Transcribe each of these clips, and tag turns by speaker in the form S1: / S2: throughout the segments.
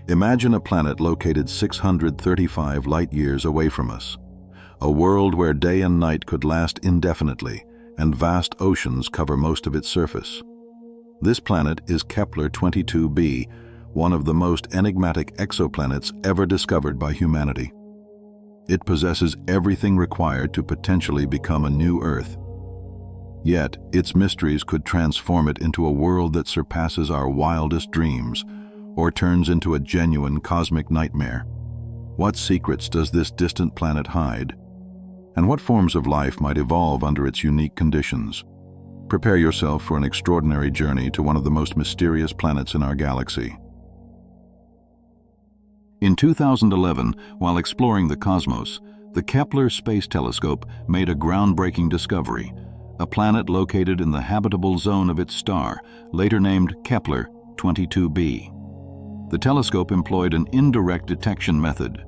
S1: Imagine a planet located 635 light-years away from us. A world where day and night could last indefinitely, and vast oceans cover most of its surface. This planet is Kepler-22b, one of the most enigmatic exoplanets ever discovered by humanity. It possesses everything required to potentially become a new Earth. Yet, its mysteries could transform it into a world that surpasses our wildest dreams, or turns into a genuine cosmic nightmare. What secrets does this distant planet hide? And what forms of life might evolve under its unique conditions? Prepare yourself for an extraordinary journey to one of the most mysterious planets in our galaxy. In 2011, while exploring the cosmos, the Kepler Space Telescope made a groundbreaking discovery: a planet located in the habitable zone of its star, later named Kepler-22b. The telescope employed an indirect detection method.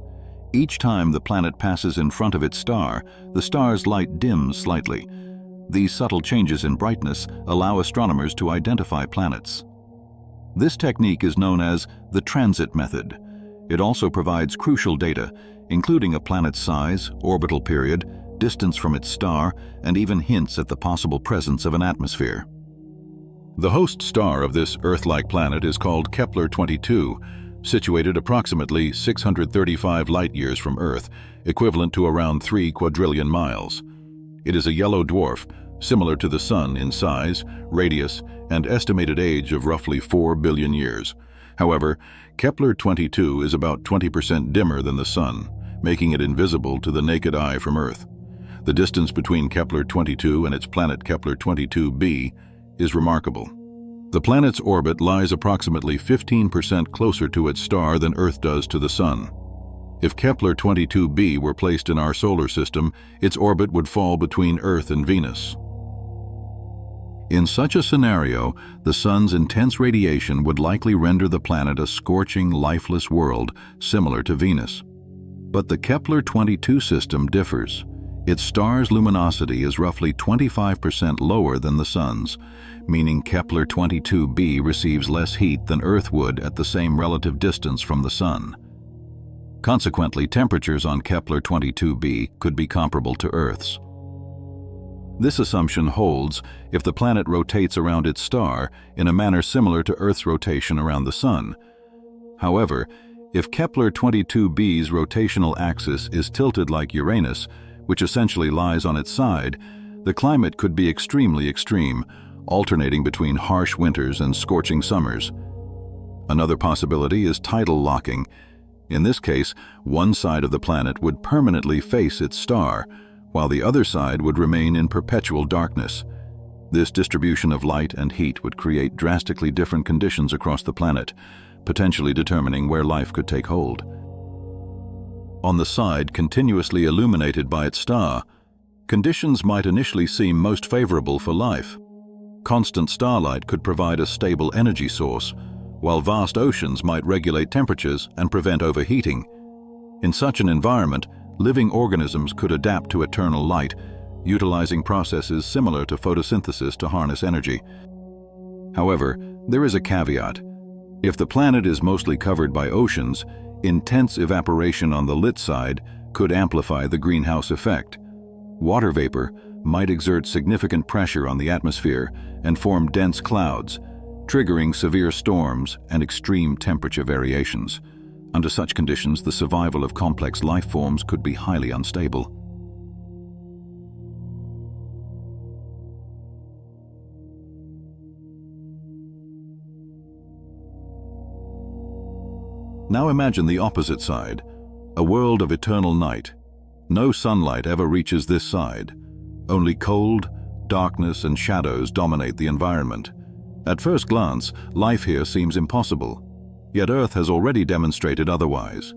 S1: Each time the planet passes in front of its star, the star's light dims slightly. These subtle changes in brightness allow astronomers to identify planets. This technique is known as the transit method. It also provides crucial data, including a planet's size, orbital period, distance from its star, and even hints at the possible presence of an atmosphere. The host star of this Earth-like planet is called Kepler-22, situated approximately 635 light-years from Earth, equivalent to around 3 quadrillion miles. It is a yellow dwarf, similar to the Sun in size, radius, and estimated age of roughly 4 billion years. However, Kepler-22 is about 20% dimmer than the Sun, making it invisible to the naked eye from Earth. The distance between Kepler-22 and its planet Kepler-22b is remarkable. The planet's orbit lies approximately 15% closer to its star than Earth does to the Sun. If Kepler-22b were placed in our solar system, its orbit would fall between Earth and Venus. In such a scenario, the Sun's intense radiation would likely render the planet a scorching, lifeless world similar to Venus. But the Kepler-22 system differs. Its star's luminosity is roughly 25% lower than the Sun's, meaning Kepler-22b receives less heat than Earth would at the same relative distance from the Sun. Consequently, temperatures on Kepler-22b could be comparable to Earth's. This assumption holds if the planet rotates around its star in a manner similar to Earth's rotation around the Sun. However, if Kepler-22b's rotational axis is tilted like Uranus, which essentially lies on its side, the climate could be extremely extreme, alternating between harsh winters and scorching summers. Another possibility is tidal locking. In this case, one side of the planet would permanently face its star, while the other side would remain in perpetual darkness. This distribution of light and heat would create drastically different conditions across the planet, potentially determining where life could take hold. On the side continuously illuminated by its star, conditions might initially seem most favorable for life. Constant starlight could provide a stable energy source, while vast oceans might regulate temperatures and prevent overheating. In such an environment, living organisms could adapt to eternal light, utilizing processes similar to photosynthesis to harness energy. However, there is a caveat. If the planet is mostly covered by oceans, intense evaporation on the lit side could amplify the greenhouse effect. Water vapor might exert significant pressure on the atmosphere and form dense clouds, triggering severe storms and extreme temperature variations. Under such conditions, the survival of complex life forms could be highly unstable. Now imagine the opposite side, a world of eternal night. No sunlight ever reaches this side. Only cold, darkness, and shadows dominate the environment. At first glance, life here seems impossible, yet Earth has already demonstrated otherwise.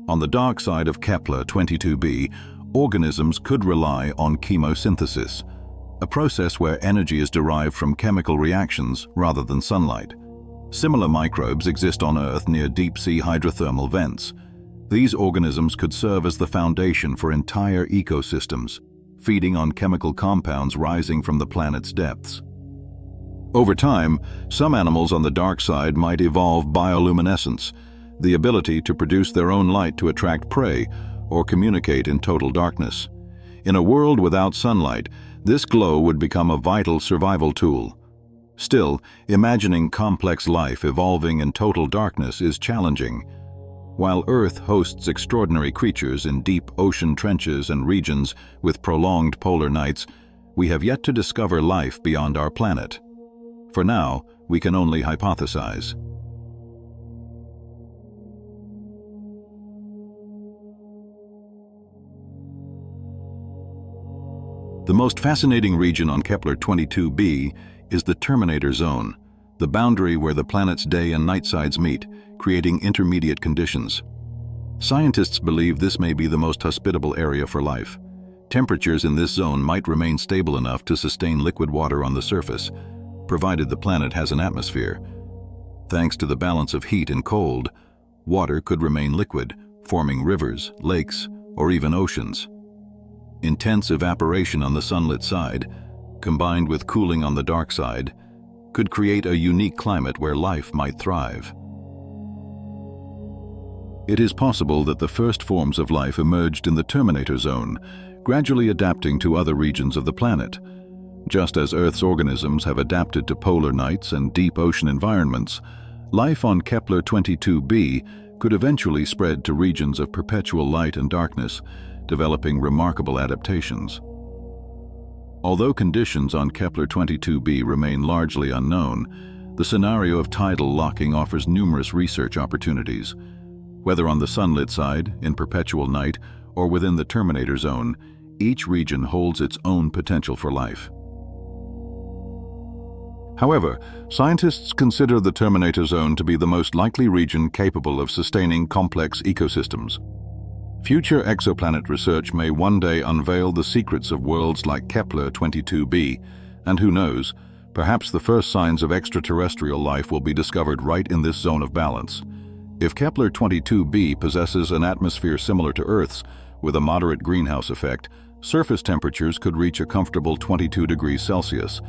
S1: On the dark side of Kepler-22b, organisms could rely on chemosynthesis, a process where energy is derived from chemical reactions rather than sunlight. Similar microbes exist on Earth near deep-sea hydrothermal vents. These organisms could serve as the foundation for entire ecosystems, feeding on chemical compounds rising from the planet's depths. Over time, some animals on the dark side might evolve bioluminescence. the ability to produce their own light to attract prey or communicate in total darkness. In a world without sunlight, this glow would become a vital survival tool. Still, imagining complex life evolving in total darkness is challenging. While Earth hosts extraordinary creatures in deep ocean trenches and regions with prolonged polar nights, we have yet to discover life beyond our planet. For now, we can only hypothesize. The most fascinating region on Kepler-22b is the Terminator Zone, the boundary where the planet's day and night sides meet, creating intermediate conditions. Scientists believe this may be the most hospitable area for life. Temperatures in this zone might remain stable enough to sustain liquid water on the surface, provided the planet has an atmosphere. Thanks to the balance of heat and cold, water could remain liquid, forming rivers, lakes, or even oceans. Intense evaporation on the sunlit side, combined with cooling on the dark side, could create a unique climate where life might thrive. It is possible that the first forms of life emerged in the Terminator Zone, gradually adapting to other regions of the planet. Just as Earth's organisms have adapted to polar nights and deep ocean environments, life on Kepler-22b could eventually spread to regions of perpetual light and darkness, developing remarkable adaptations. Although conditions on Kepler-22b remain largely unknown, the scenario of tidal locking offers numerous research opportunities. Whether on the sunlit side, in perpetual night, or within the Terminator Zone, each region holds its own potential for life. However, scientists consider the Terminator Zone to be the most likely region capable of sustaining complex ecosystems. Future exoplanet research may one day unveil the secrets of worlds like Kepler-22b, and who knows, perhaps the first signs of extraterrestrial life will be discovered right in this zone of balance. If Kepler-22b possesses an atmosphere similar to Earth's, with a moderate greenhouse effect, surface temperatures could reach a comfortable 22 degrees Celsius.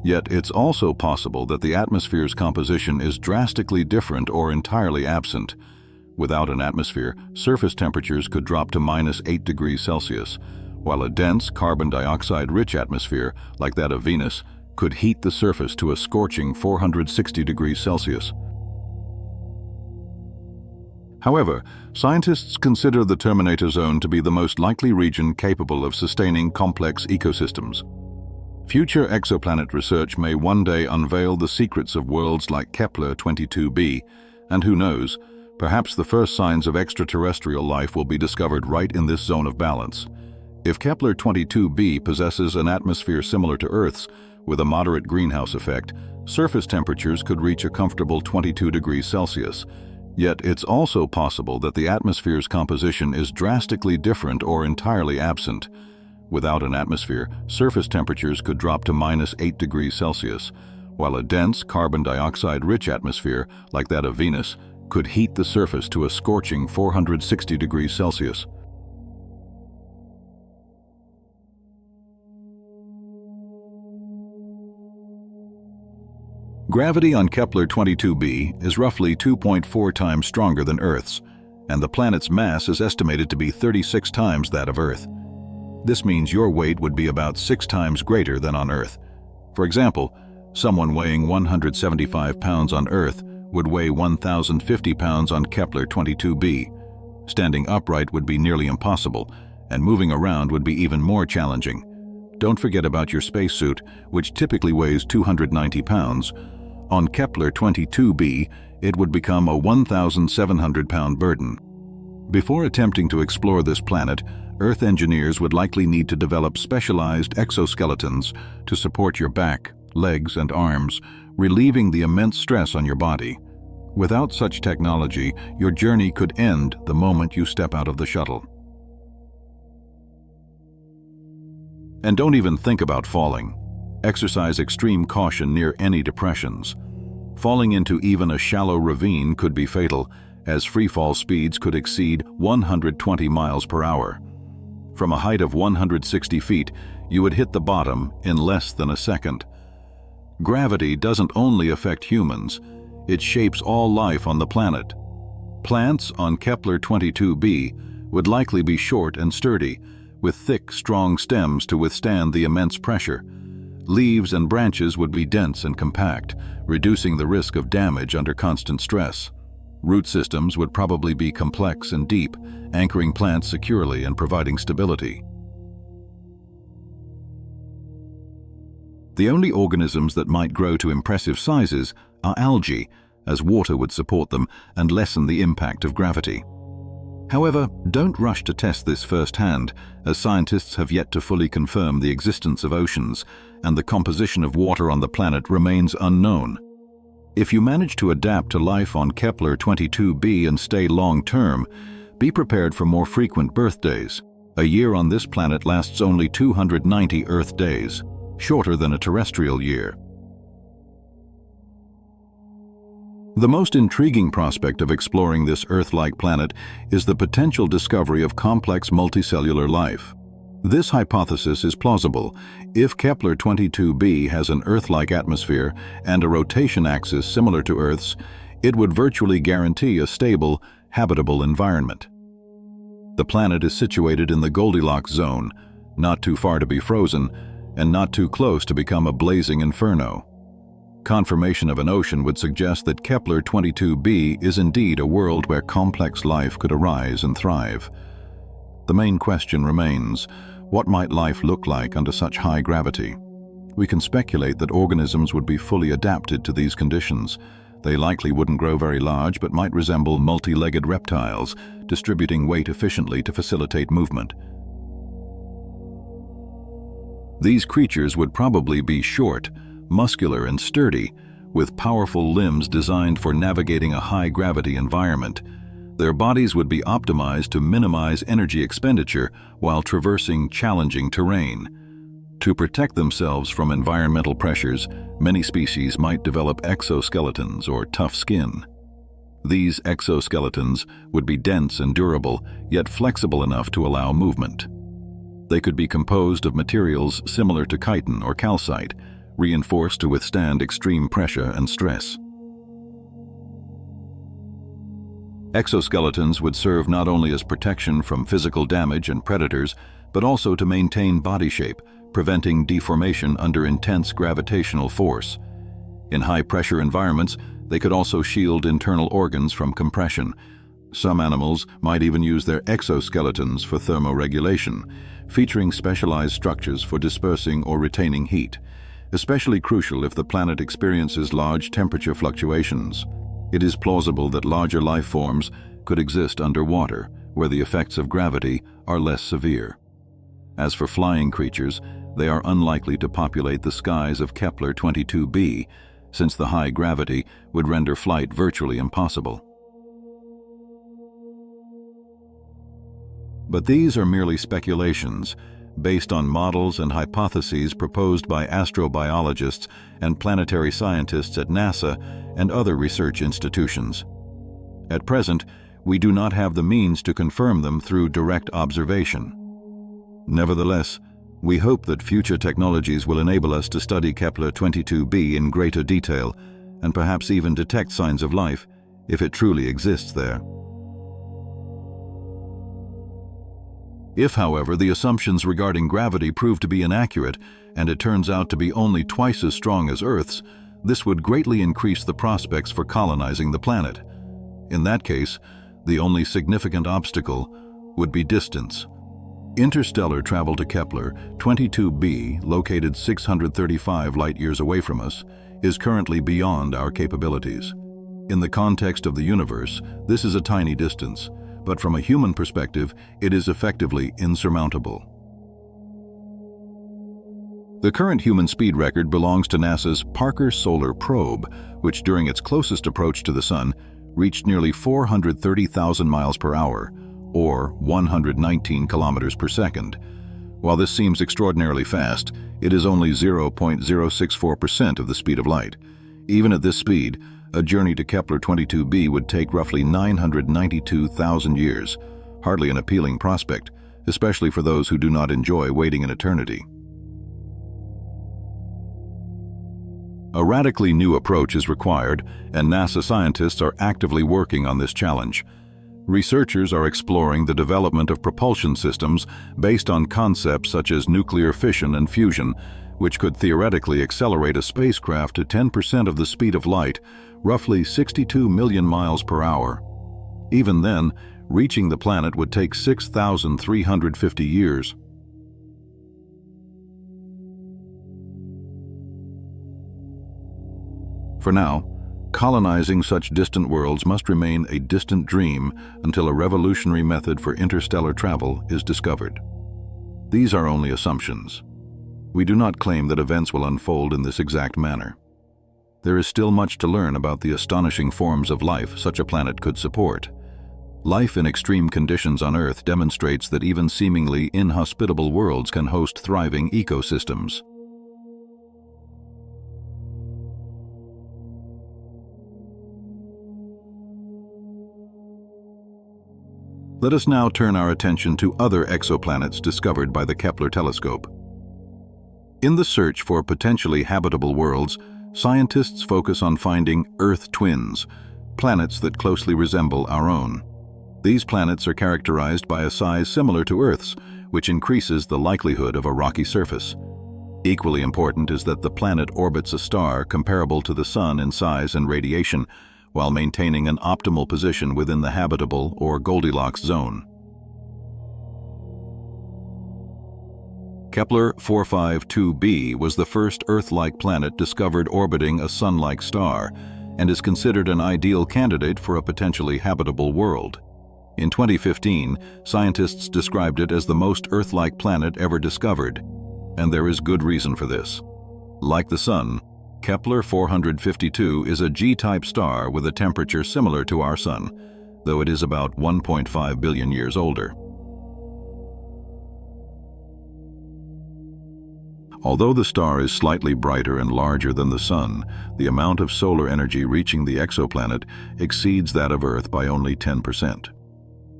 S1: Yet it's also possible that the atmosphere's composition is drastically different or entirely absent. Without an atmosphere, surface temperatures could drop to -8 degrees Celsius, while a dense carbon dioxide-rich atmosphere, like that of Venus, could heat the surface to a scorching 460 degrees Celsius. However, scientists consider the Terminator Zone to be the most likely region capable of sustaining complex ecosystems. Future exoplanet research may one day unveil the secrets of worlds like Kepler-22b, and who knows, perhaps the first signs of extraterrestrial life will be discovered right in this zone of balance. If Kepler-22b possesses an atmosphere similar to Earth's, with a moderate greenhouse effect, surface temperatures could reach a comfortable 22 degrees Celsius. Yet it's also possible that the atmosphere's composition is drastically different or entirely absent. Without an atmosphere, surface temperatures could drop to -8 degrees Celsius, while a dense carbon dioxide-rich atmosphere, like that of Venus, could heat the surface to a scorching 460 degrees Celsius. Gravity on Kepler-22b is roughly 2.4 times stronger than Earth's, and the planet's mass is estimated to be 36 times that of Earth. This means your weight would be about 6 times greater than on Earth. For example, someone weighing 175 pounds on Earth would weigh 1,050 pounds on Kepler-22b. Standing upright would be nearly impossible, and moving around would be even more challenging. Don't forget about your spacesuit, which typically weighs 290 pounds. On Kepler-22b, it would become a 1,700-pound burden. Before attempting to explore this planet, Earth engineers would likely need to develop specialized exoskeletons to support your back, legs, and arms, relieving the immense stress on your body. Without such technology, your journey could end the moment you step out of the shuttle. And don't even think about falling. Exercise extreme caution near any depressions. Falling into even a shallow ravine could be fatal, as freefall speeds could exceed 120 miles per hour. From a height of 160 feet, you would hit the bottom in less than a second. Gravity doesn't only affect humans, it shapes all life on the planet. Plants on Kepler-22b would likely be short and sturdy, with thick, strong stems to withstand the immense pressure. Leaves and branches would be dense and compact, reducing the risk of damage under constant stress. Root systems would probably be complex and deep, anchoring plants securely and providing stability. The only organisms that might grow to impressive sizes are algae, as water would support them and lessen the impact of gravity. However, don't rush to test this firsthand, as scientists have yet to fully confirm the existence of oceans, and the composition of water on the planet remains unknown. If you manage to adapt to life on Kepler-22b and stay long-term, be prepared for more frequent birthdays. A year on this planet lasts only 290 Earth days, shorter than a terrestrial year. The most intriguing prospect of exploring this Earth-like planet is the potential discovery of complex multicellular life. This hypothesis is plausible. If Kepler-22b has an Earth-like atmosphere and a rotation axis similar to Earth's, it would virtually guarantee a stable, habitable environment. The planet is situated in the Goldilocks Zone, not too far to be frozen, and not too close to become a blazing inferno. Confirmation of an ocean would suggest that Kepler-22b is indeed a world where complex life could arise and thrive. The main question remains, what might life look like under such high gravity? We can speculate that organisms would be fully adapted to these conditions. They likely wouldn't grow very large, but might resemble multi-legged reptiles, distributing weight efficiently to facilitate movement. These creatures would probably be short, muscular and sturdy, with powerful limbs designed for navigating a high-gravity environment. Their bodies would be optimized to minimize energy expenditure while traversing challenging terrain. To protect themselves from environmental pressures, many species might develop exoskeletons or tough skin. These exoskeletons would be dense and durable, yet flexible enough to allow movement. They could be composed of materials similar to chitin or calcite, reinforced to withstand extreme pressure and stress. Exoskeletons would serve not only as protection from physical damage and predators, but also to maintain body shape, preventing deformation under intense gravitational force. In high-pressure environments, they could also shield internal organs from compression. Some animals might even use their exoskeletons for thermoregulation, featuring specialized structures for dispersing or retaining heat, especially crucial if the planet experiences large temperature fluctuations. It is plausible that larger life forms could exist underwater, where the effects of gravity are less severe. As for flying creatures, they are unlikely to populate the skies of Kepler-22b, since the high gravity would render flight virtually impossible. But these are merely speculations, based on models and hypotheses proposed by astrobiologists and planetary scientists at NASA and other research institutions. At present, we do not have the means to confirm them through direct observation. Nevertheless, we hope that future technologies will enable us to study Kepler-22b in greater detail and perhaps even detect signs of life, if it truly exists there. If, however, the assumptions regarding gravity prove to be inaccurate and it turns out to be only twice as strong as Earth's, this would greatly increase the prospects for colonizing the planet. In that case, the only significant obstacle would be distance. Interstellar travel to Kepler-22b, located 635 light-years away from us, is currently beyond our capabilities. In the context of the universe, this is a tiny distance, but from a human perspective, it is effectively insurmountable. The current human speed record belongs to NASA's Parker Solar Probe, which during its closest approach to the Sun reached nearly 430,000 miles per hour, or 119 kilometers per second. While this seems extraordinarily fast, it is only 0.064% of the speed of light. Even at this speed, a journey to Kepler-22b would take roughly 992,000 years, hardly an appealing prospect, especially for those who do not enjoy waiting an eternity. A radically new approach is required, and NASA scientists are actively working on this challenge. Researchers are exploring the development of propulsion systems based on concepts such as nuclear fission and fusion, which could theoretically accelerate a spacecraft to 10% of the speed of light, roughly 62 million miles per hour. Even then, reaching the planet would take 6,350 years. For now, colonizing such distant worlds must remain a distant dream until a revolutionary method for interstellar travel is discovered. These are only assumptions. We do not claim that events will unfold in this exact manner. There is still much to learn about the astonishing forms of life such a planet could support. Life in extreme conditions on Earth demonstrates that even seemingly inhospitable worlds can host thriving ecosystems. Let us now turn our attention to other exoplanets discovered by the Kepler telescope. In the search for potentially habitable worlds, scientists focus on finding Earth twins, planets that closely resemble our own. These planets are characterized by a size similar to Earth's, which increases the likelihood of a rocky surface. Equally important is that the planet orbits a star comparable to the Sun in size and radiation, while maintaining an optimal position within the habitable or Goldilocks zone. Kepler-22b was the first Earth-like planet discovered orbiting a Sun-like star and is considered an ideal candidate for a potentially habitable world. In 2015, scientists described it as the most Earth-like planet ever discovered, and there is good reason for this. Like the Sun, Kepler-452 is a G-type star with a temperature similar to our Sun, though it is about 1.5 billion years older. Although the star is slightly brighter and larger than the Sun, the amount of solar energy reaching the exoplanet exceeds that of Earth by only 10%.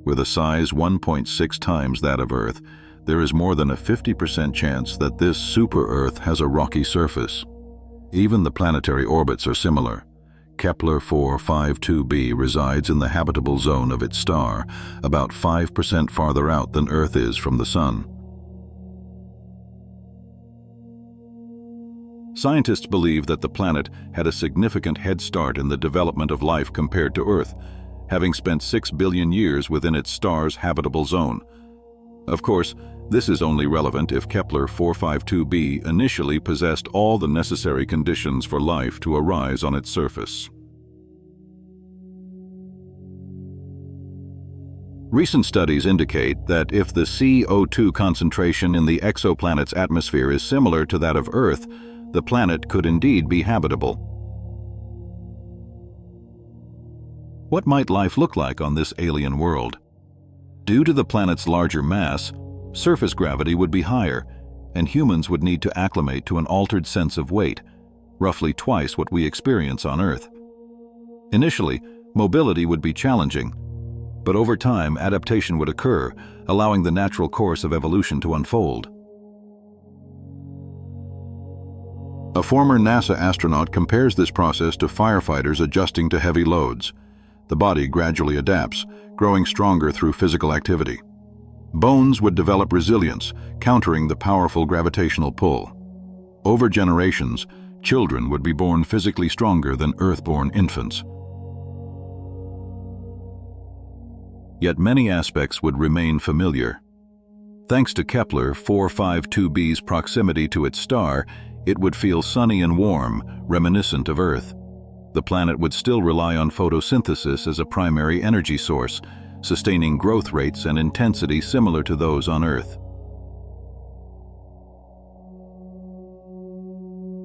S1: With a size 1.6 times that of Earth, there is more than a 50% chance that this super-Earth has a rocky surface. Even the planetary orbits are similar. Kepler-452b resides in the habitable zone of its star, about 5% farther out than Earth is from the Sun. Scientists believe that the planet had a significant head start in the development of life compared to Earth, having spent 6 billion years within its star's habitable zone. Of course, this is only relevant if Kepler-452b initially possessed all the necessary conditions for life to arise on its surface. Recent studies indicate that if the CO2 concentration in the exoplanet's atmosphere is similar to that of Earth, the planet could indeed be habitable. What might life look like on this alien world? Due to the planet's larger mass, surface gravity would be higher, and humans would need to acclimate to an altered sense of weight, roughly twice what we experience on Earth. Initially, mobility would be challenging, but over time adaptation would occur, allowing the natural course of evolution to unfold. A former NASA astronaut compares this process to firefighters adjusting to heavy loads. The body gradually adapts, growing stronger through physical activity. Bones would develop resilience, countering the powerful gravitational pull. Over generations, children would be born physically stronger than Earth-born infants. Yet many aspects would remain familiar. Thanks to Kepler-452b's proximity to its star, it would feel sunny and warm, reminiscent of Earth. The planet would still rely on photosynthesis as a primary energy source, sustaining growth rates and intensity similar to those on Earth.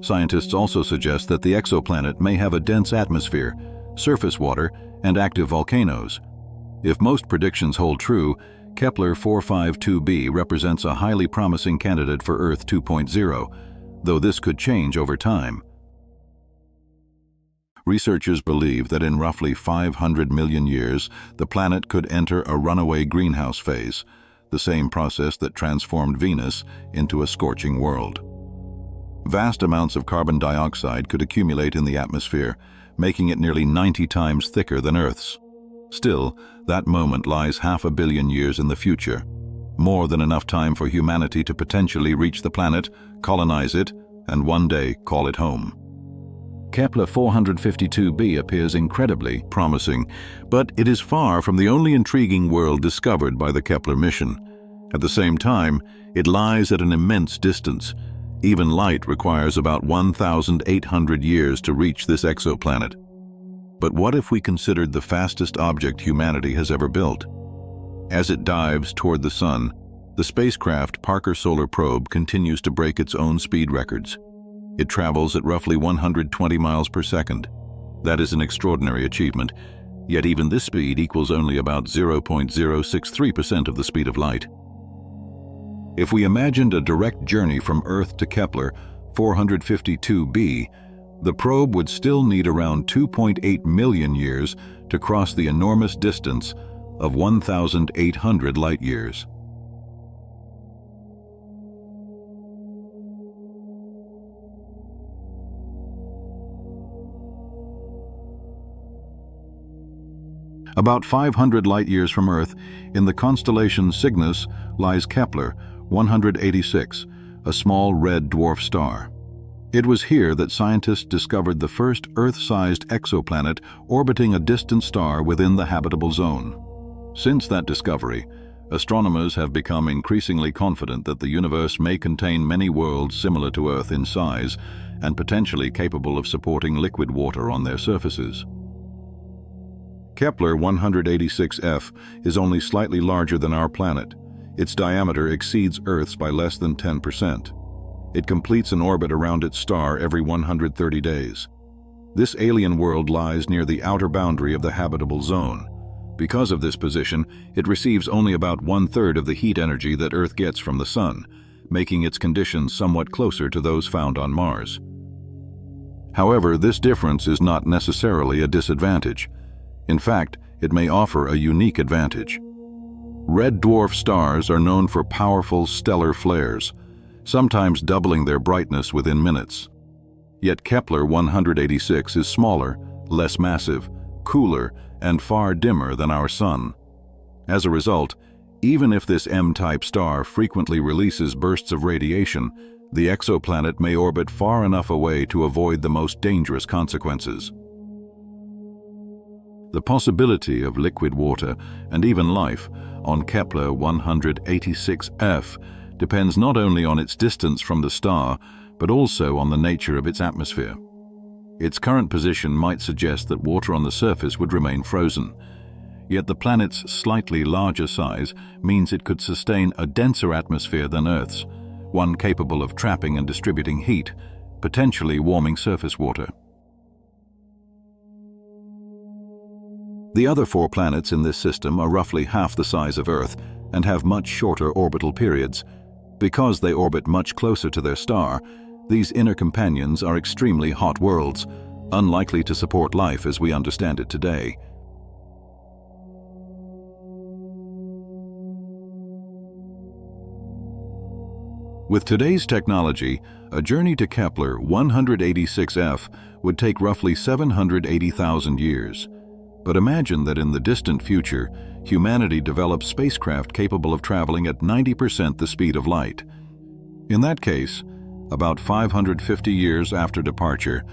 S1: Scientists also suggest that the exoplanet may have a dense atmosphere, surface water, and active volcanoes. If most predictions hold true, Kepler-452b represents a highly promising candidate for Earth 2.0, though this could change over time. Researchers believe that in roughly 500 million years, the planet could enter a runaway greenhouse phase, the same process that transformed Venus into a scorching world. Vast amounts of carbon dioxide could accumulate in the atmosphere, making it nearly 90 times thicker than Earth's. Still, that moment lies 500 million years in the future, more than enough time for humanity to potentially reach the planet, colonize it, and one day call it home. Kepler-452b appears incredibly promising, but it is far from the only intriguing world discovered by the Kepler mission. At the same time, it lies at an immense distance. Even light requires about 1,800 years to reach this exoplanet. But what if we considered the fastest object humanity has ever built? As it dives toward the Sun, the spacecraft Parker Solar Probe continues to break its own speed records. It travels at roughly 120 miles per second. That is an extraordinary achievement, yet even this speed equals only about 0.063% of the speed of light. If we imagined a direct journey from Earth to Kepler-452b, the probe would still need around 2.8 million years to cross the enormous distance of 1,800 light-years. About 500 light-years from Earth, in the constellation Cygnus, lies Kepler-186, a small red dwarf star. It was here that scientists discovered the first Earth-sized exoplanet orbiting a distant star within the habitable zone. Since that discovery, astronomers have become increasingly confident that the universe may contain many worlds similar to Earth in size and potentially capable of supporting liquid water on their surfaces. Kepler-186f is only slightly larger than our planet. Its diameter exceeds Earth's by less than 10%. It completes an orbit around its star every 130 days. This alien world lies near the outer boundary of the habitable zone. Because of this position, it receives only about 1/3 of the heat energy that Earth gets from the Sun, making its conditions somewhat closer to those found on Mars. However, this difference is not necessarily a disadvantage. In fact, it may offer a unique advantage. Red dwarf stars are known for powerful stellar flares, sometimes doubling their brightness within minutes. Yet Kepler-186 is smaller, less massive, cooler, and far dimmer than our Sun. As a result, even if this M-type star frequently releases bursts of radiation, the exoplanet may orbit far enough away to avoid the most dangerous consequences. The possibility of liquid water and even life on Kepler-186f depends not only on its distance from the star, but also on the nature of its atmosphere. Its current position might suggest that water on the surface would remain frozen. Yet the planet's slightly larger size means it could sustain a denser atmosphere than Earth's, one capable of trapping and distributing heat, potentially warming surface water. The other 4 planets in this system are roughly half the size of Earth and have much shorter orbital periods. Because they orbit much closer to their star, these inner companions are extremely hot worlds, unlikely to support life as we understand it today. With today's technology, a journey to Kepler-186f would take roughly 780,000 years. But imagine that in the distant future, humanity develops spacecraft capable of traveling at 90% the speed of light. In that case, about 550 years after departure,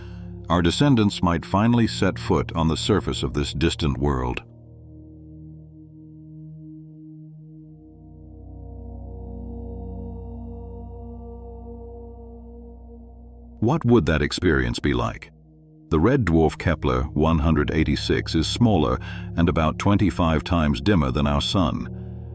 S1: our descendants might finally set foot on the surface of this distant world. What would that experience be like? The red dwarf Kepler-186 is smaller and about 25 times dimmer than our Sun.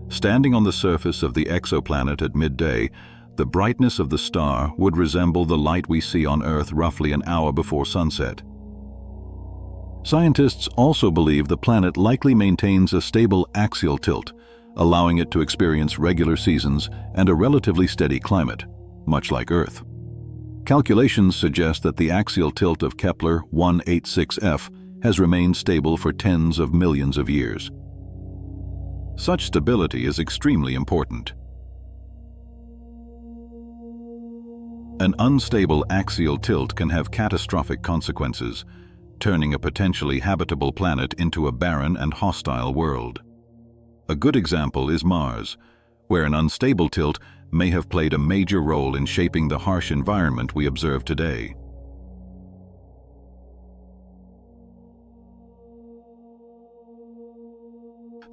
S1: Standing on the surface of the exoplanet at midday, the brightness of the star would resemble the light we see on Earth roughly an hour before sunset. Scientists also believe the planet likely maintains a stable axial tilt, allowing it to experience regular seasons and a relatively steady climate, much like Earth. Calculations suggest that the axial tilt of Kepler-186f has remained stable for tens of millions of years. Such stability is extremely important. An unstable axial tilt can have catastrophic consequences, turning a potentially habitable planet into a barren and hostile world. A good example is Mars, where an unstable tilt may have played a major role in shaping the harsh environment we observe today.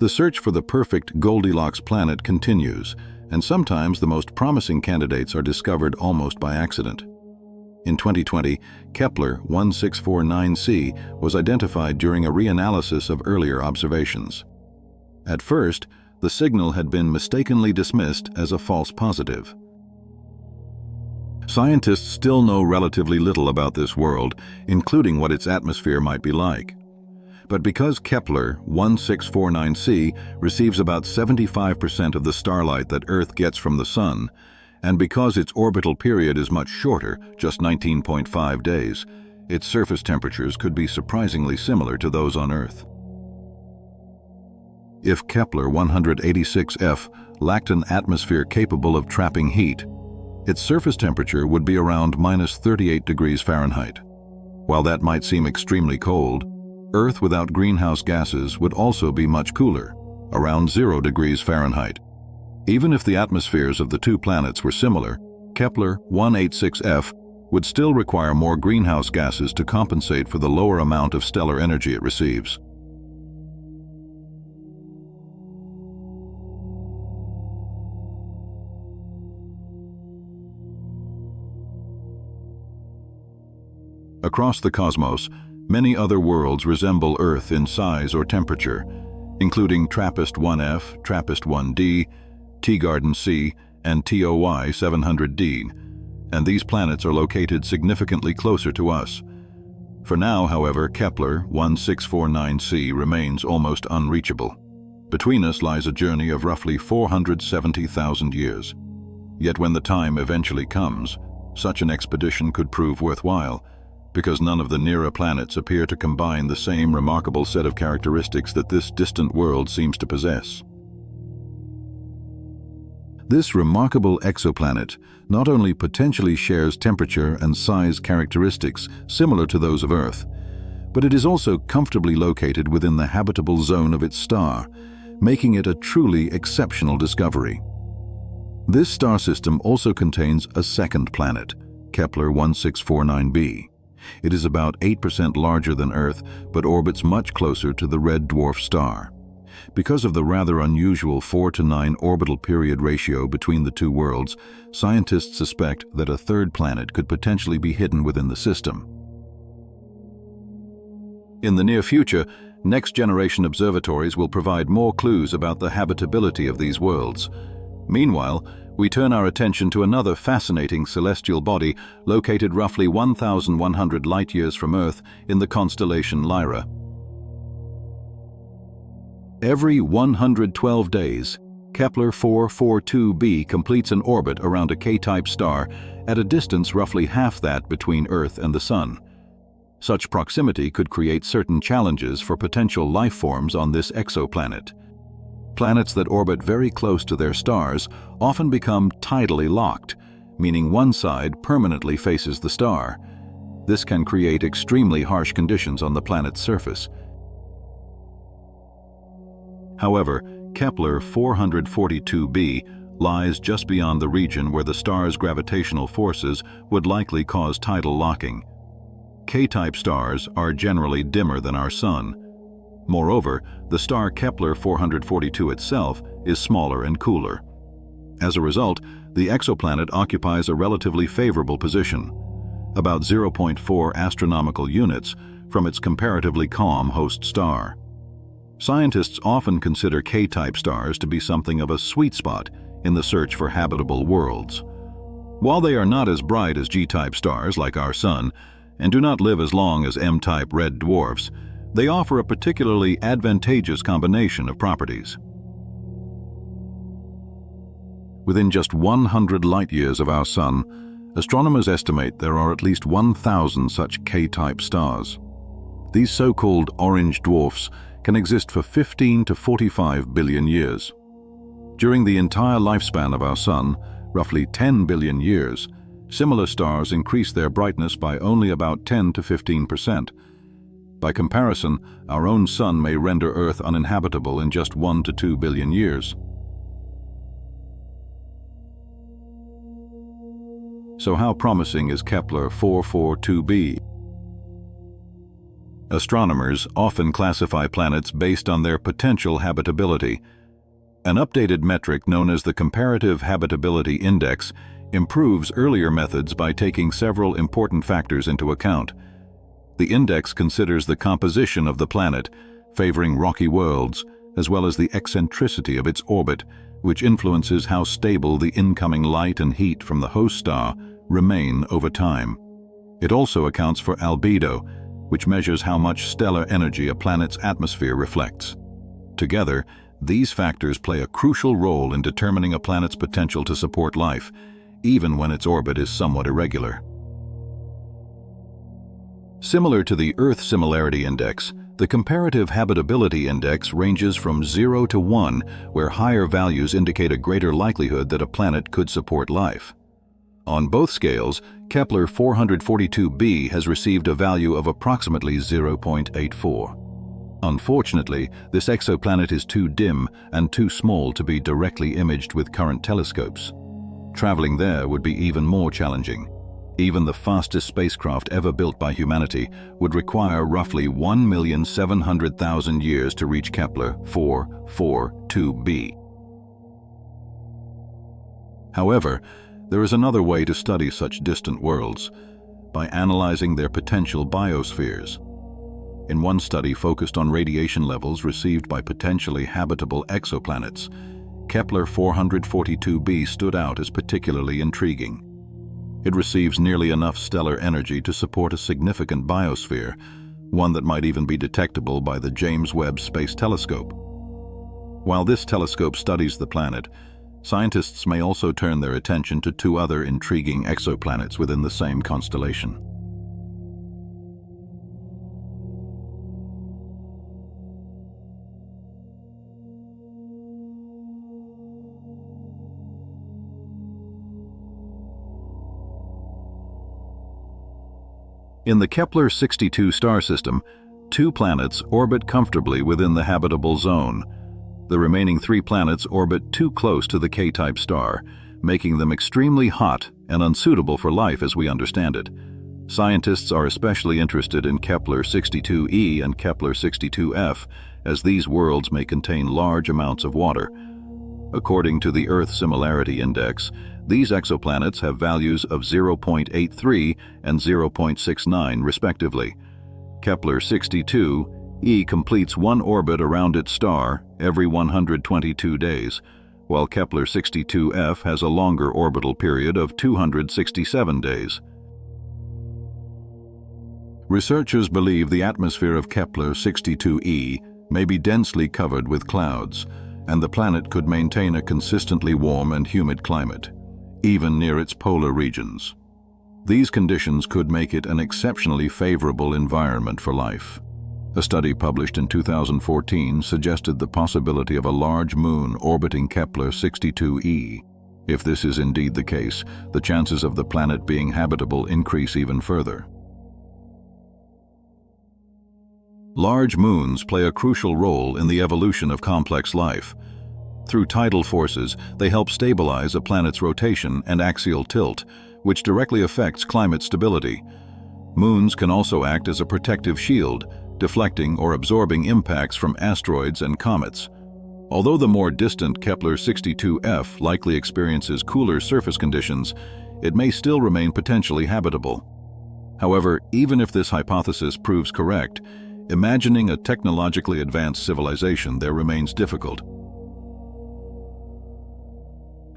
S1: The search for the perfect Goldilocks planet continues, and sometimes the most promising candidates are discovered almost by accident. In 2020, Kepler-1649c was identified during a reanalysis of earlier observations. At first, the signal had been mistakenly dismissed as a false positive. Scientists still know relatively little about this world, including what its atmosphere might be like. But because Kepler-1649c receives about 75% of the starlight that Earth gets from the Sun, and because its orbital period is much shorter, just 19.5 days, its surface temperatures could be surprisingly similar to those on Earth. If Kepler-186f lacked an atmosphere capable of trapping heat, its surface temperature would be around -38 degrees Fahrenheit. While that might seem extremely cold, Earth without greenhouse gases would also be much cooler, around 0 degrees Fahrenheit. Even if the atmospheres of the two planets were similar, Kepler-186f would still require more greenhouse gases to compensate for the lower amount of stellar energy it receives. Across the cosmos, many other worlds resemble Earth in size or temperature, including TRAPPIST-1f, TRAPPIST-1d, Teegarden C, and TOY 700d, and these planets are located significantly closer to us. For now, however, Kepler-1649c remains almost unreachable. Between us lies a journey of roughly 470,000 years. Yet when the time eventually comes, such an expedition could prove worthwhile, because none of the nearer planets appear to combine the same remarkable set of characteristics that this distant world seems to possess. This remarkable exoplanet not only potentially shares temperature and size characteristics similar to those of Earth, but it is also comfortably located within the habitable zone of its star, making it a truly exceptional discovery. This star system also contains a second planet, Kepler-1649b. It is about 8% larger than Earth, but orbits much closer to the red dwarf star. Because of the rather unusual 4:9 orbital period ratio between the two worlds, scientists suspect that a third planet could potentially be hidden within the system. In the near future, next-generation observatories will provide more clues about the habitability of these worlds. Meanwhile, we turn our attention to another fascinating celestial body located roughly 1,100 light-years from Earth in the constellation Lyra. Every 112 days, Kepler-442b completes an orbit around a K-type star at a distance roughly half that between Earth and the Sun. Such proximity could create certain challenges for potential life forms on this exoplanet. Planets that orbit very close to their stars often become tidally locked, meaning one side permanently faces the star. This can create extremely harsh conditions on the planet's surface. However, Kepler-442b lies just beyond the region where the star's gravitational forces would likely cause tidal locking. K-type stars are generally dimmer than our Sun. Moreover, the star Kepler-442 itself is smaller and cooler. As a result, the exoplanet occupies a relatively favorable position, about 0.4 astronomical units from its comparatively calm host star. Scientists often consider K-type stars to be something of a sweet spot in the search for habitable worlds. While they are not as bright as G-type stars like our Sun, and do not live as long as M-type red dwarfs, they offer a particularly advantageous combination of properties. Within just 100 light-years of our Sun, astronomers estimate there are at least 1,000 such K-type stars. These so-called orange dwarfs can exist for 15 to 45 billion years. During the entire lifespan of our Sun, roughly 10 billion years, Similar stars increase their brightness by only about 10 to 15%. By comparison, our own sun may render Earth uninhabitable in just 1 to 2 billion years. So how promising is Kepler-22b? Astronomers often classify planets based on their potential habitability. An updated metric known as the Comparative Habitability Index improves earlier methods by taking several important factors into account. The index considers the composition of the planet, favoring rocky worlds, as well as the eccentricity of its orbit, which influences how stable the incoming light and heat from the host star remain over time. It also accounts for albedo, which measures how much stellar energy a planet's atmosphere reflects. Together, these factors play a crucial role in determining a planet's potential to support life, even when its orbit is somewhat irregular. Similar to the Earth Similarity Index, the Comparative Habitability Index ranges from 0 to 1, where higher values indicate a greater likelihood that a planet could support life. On both scales, Kepler-442b has received a value of approximately 0.84. Unfortunately, this exoplanet is too dim and too small to be directly imaged with current telescopes. Traveling there would be even more challenging. Even the fastest spacecraft ever built by humanity would require roughly 1,700,000 years to reach Kepler-442b. However, there is another way to study such distant worlds, by analyzing their potential biospheres. In one study focused on radiation levels received by potentially habitable exoplanets, Kepler-442b stood out as particularly intriguing. It receives nearly enough stellar energy to support a significant biosphere, one that might even be detectable by the James Webb Space Telescope. While this telescope studies the planet, scientists may also turn their attention to two other intriguing exoplanets within the same constellation. In the Kepler-62 star system, 2 planets orbit comfortably within the habitable zone. The remaining 3 planets orbit too close to the K-type star, making them extremely hot and unsuitable for life as we understand it. Scientists are especially interested in Kepler-62e and Kepler-62f, as these worlds may contain large amounts of water. According to the Earth Similarity Index, these exoplanets have values of 0.83 and 0.69 respectively. Kepler-62e completes one orbit around its star every 122 days, while Kepler-62f has a longer orbital period of 267 days. Researchers believe the atmosphere of Kepler-62e may be densely covered with clouds, and the planet could maintain a consistently warm and humid climate, even near its polar regions. These conditions could make it an exceptionally favorable environment for life. A study published in 2014 suggested the possibility of a large moon orbiting Kepler-62e. If this is indeed the case, the chances of the planet being habitable increase even further. Large moons play a crucial role in the evolution of complex life. Through tidal forces, they help stabilize a planet's rotation and axial tilt, which directly affects climate stability. Moons can also act as a protective shield, deflecting or absorbing impacts from asteroids and comets. Although the more distant Kepler-62f likely experiences cooler surface conditions, it may still remain potentially habitable. However, even if this hypothesis proves correct, imagining a technologically advanced civilization there remains difficult.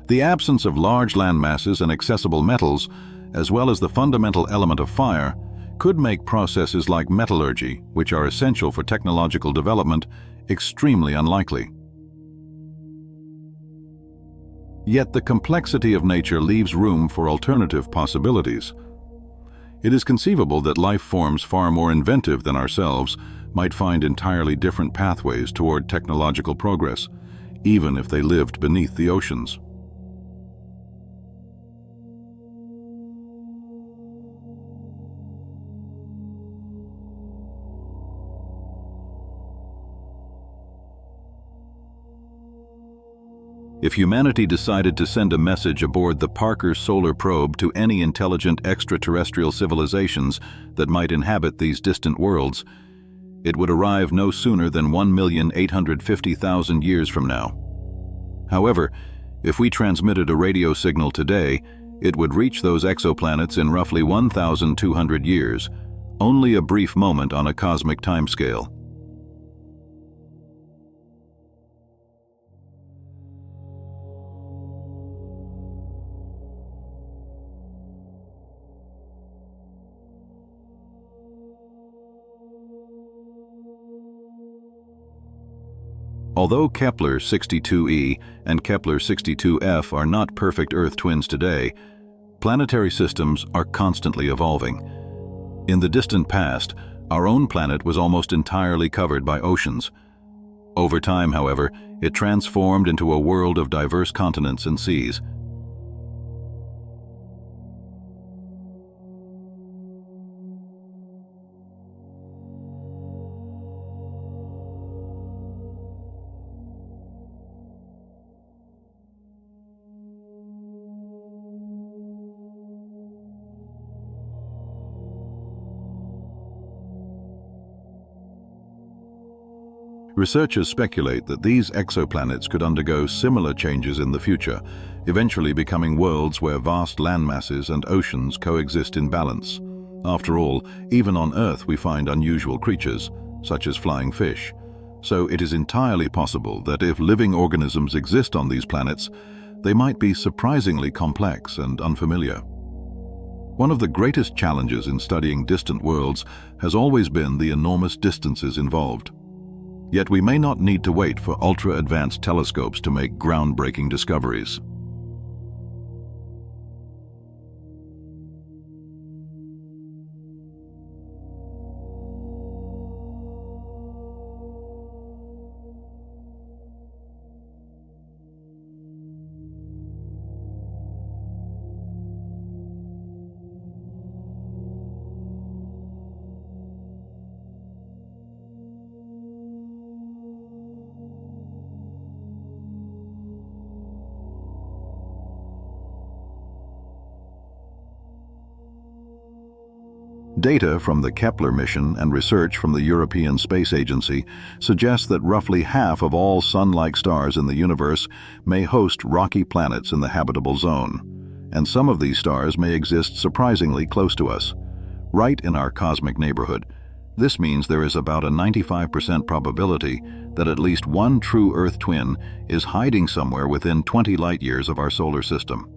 S1: The absence of large landmasses and accessible metals, as well as the fundamental element of fire, could make processes like metallurgy, which are essential for technological development, extremely unlikely. Yet the complexity of nature leaves room for alternative possibilities. It is conceivable that life forms far more inventive than ourselves might find entirely different pathways toward technological progress, even if they lived beneath the oceans. If humanity decided to send a message aboard the Parker Solar Probe to any intelligent extraterrestrial civilizations that might inhabit these distant worlds, it would arrive no sooner than 1,850,000 years from now. However, if we transmitted a radio signal today, it would reach those exoplanets in roughly 1,200 years, only a brief moment on a cosmic timescale. Although Kepler-22e and Kepler-62f are not perfect Earth twins today, planetary systems are constantly evolving. In the distant past, our own planet was almost entirely covered by oceans. Over time, however, it transformed into a world of diverse continents and seas. Researchers speculate that these exoplanets could undergo similar changes in the future, eventually becoming worlds where vast landmasses and oceans coexist in balance. After all, even on Earth we find unusual creatures, such as flying fish. So it is entirely possible that if living organisms exist on these planets, they might be surprisingly complex and unfamiliar. One of the greatest challenges in studying distant worlds has always been the enormous distances involved. Yet we may not need to wait for ultra-advanced telescopes to make groundbreaking discoveries. Data from the Kepler mission and research from the European Space Agency suggests that roughly half of all sun-like stars in the universe may host rocky planets in the habitable zone, and some of these stars may exist surprisingly close to us, right in our cosmic neighborhood. This means there is about a 95% probability that at least one true Earth twin is hiding somewhere within 20 light-years of our solar system.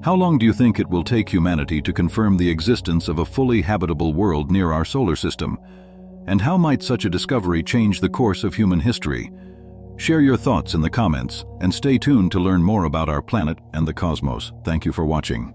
S1: How long do you think it will take humanity to confirm the existence of a fully habitable world near our solar system? And how might such a discovery change the course of human history? Share your thoughts in the comments and stay tuned to learn more about our planet and the cosmos. Thank you for watching.